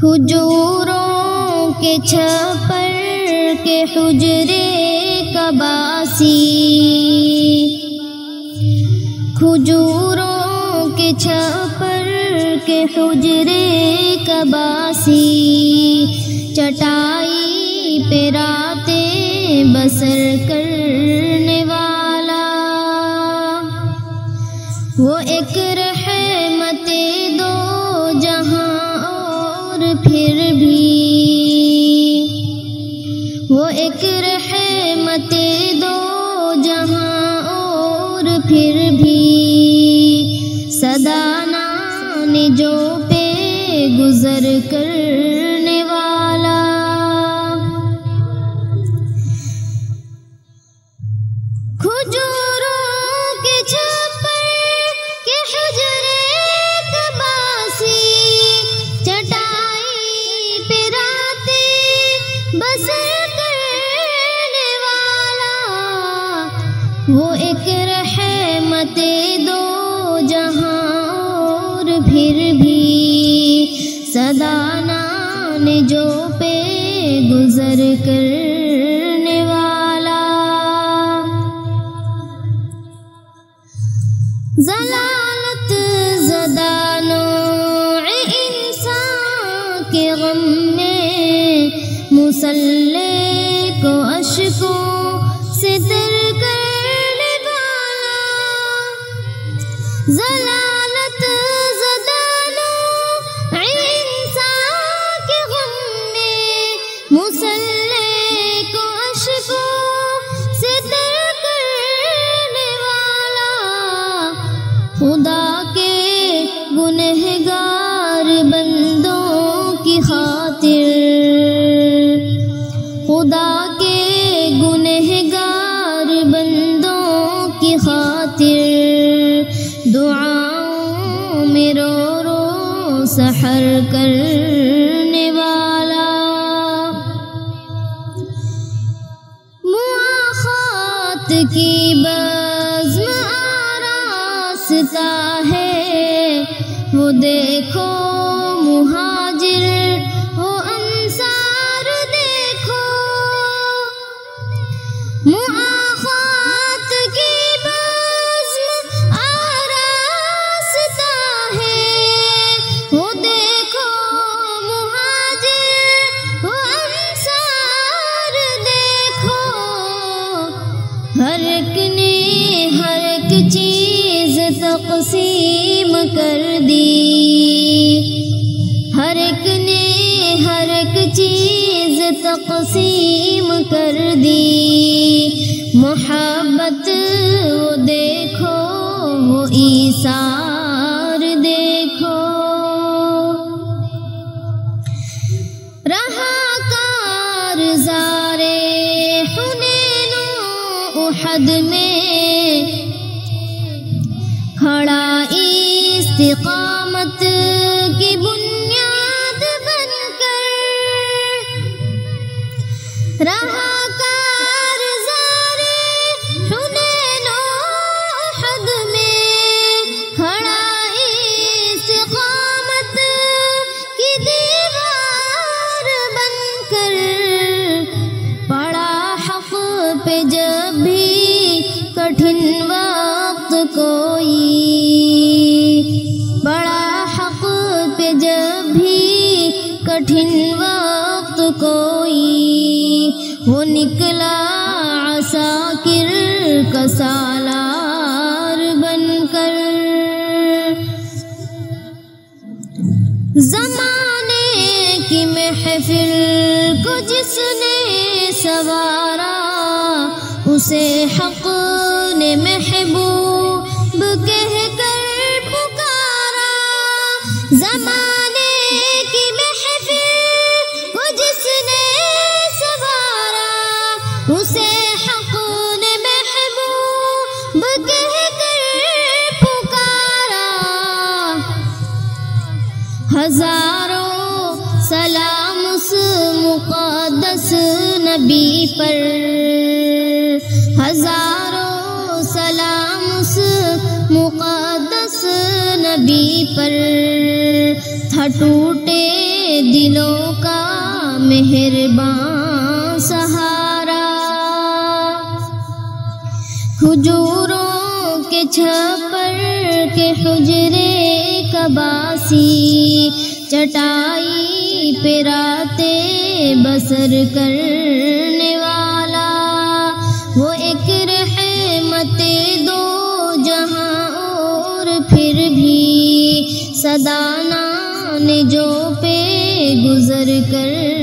کھجوروں کے چھپر کے حجرے کا باسی، کھجوروں کے چھپر کے حجرے کا باسی، چٹائی پہ راتیں بسر کرنے والا، وہ ایک رحمت دو جہاں اور پھر بھی، وہ ایک رحمت دو جہاں اور پھر بھی، سدانان جو پہ گزر کرنے والا، کھجوروں کے چھپر کے حجرے کا باسی، چٹائی پہ راتیں بسر کرنے والا، وہ ایک رحمت دو جہاں اور پھر بھی، سدانان جو پہ گزر کرنے والا، ضلالت زدہ نوع انسان کے غم میں، مصلی کو اشکوں سے تر کرنے والا، ضلالت زدہ نوع انسان کے غم میں، مصلی کو اشکوں سے تر کرنے والا، خدا کے گنہگار بندوں کی خاطر، خدا کے گنہگار بندوں کی خاطر، دعاؤں میں رو رو سحر کرنے والا، مواخات کی بزم آراستہ ہے، وہ دیکھو مہاجر و انصار دیکھو، مواخات کی بزم آراستہ ہے، وہ دیکھو مہاجر و انصار دیکھو، ہر ایک نے ہر ایک چیز تقسیم کر دی، ہر ایک نے ہر ایک چیز تقسیم کر دی، محبت وہ دیکھو وہ ایثار دیکھو، رہا کارزار حنین و احد میں، کھڑا استقامت کی بنیاد بن کر، رہا کارزار حنین و احد میں، کھڑا استقامت کی دیوار بن کر، پڑا حق پہ جب بھی کٹھن وقت کوئی، بڑا حق پہ جب بھی کٹھن وقت کوئی، وہ نکلا عساکر کا سالار بن کر، زمانے کی محفل کو جس نے سوارا، اسے حق نے محبوب کہہ کر پکارا، زمانے کی محفل کو جس نے سوارا، اسے حق نے محبوب کہہ کر پکارا، ہزاروں سلام اس مقدس نبی پر، ہزاروں سلام اس مقدس نبی پر، تھا ٹوٹے دلوں کا مہربان سہارا، کھجوروں کے چھپر کے حجرے کا باسی، چٹائی پہ راتیں بسر کرنے والا، وہ ایک رحمت دو جہاں اور پھر بھی صدا نان جو پہ گزر کر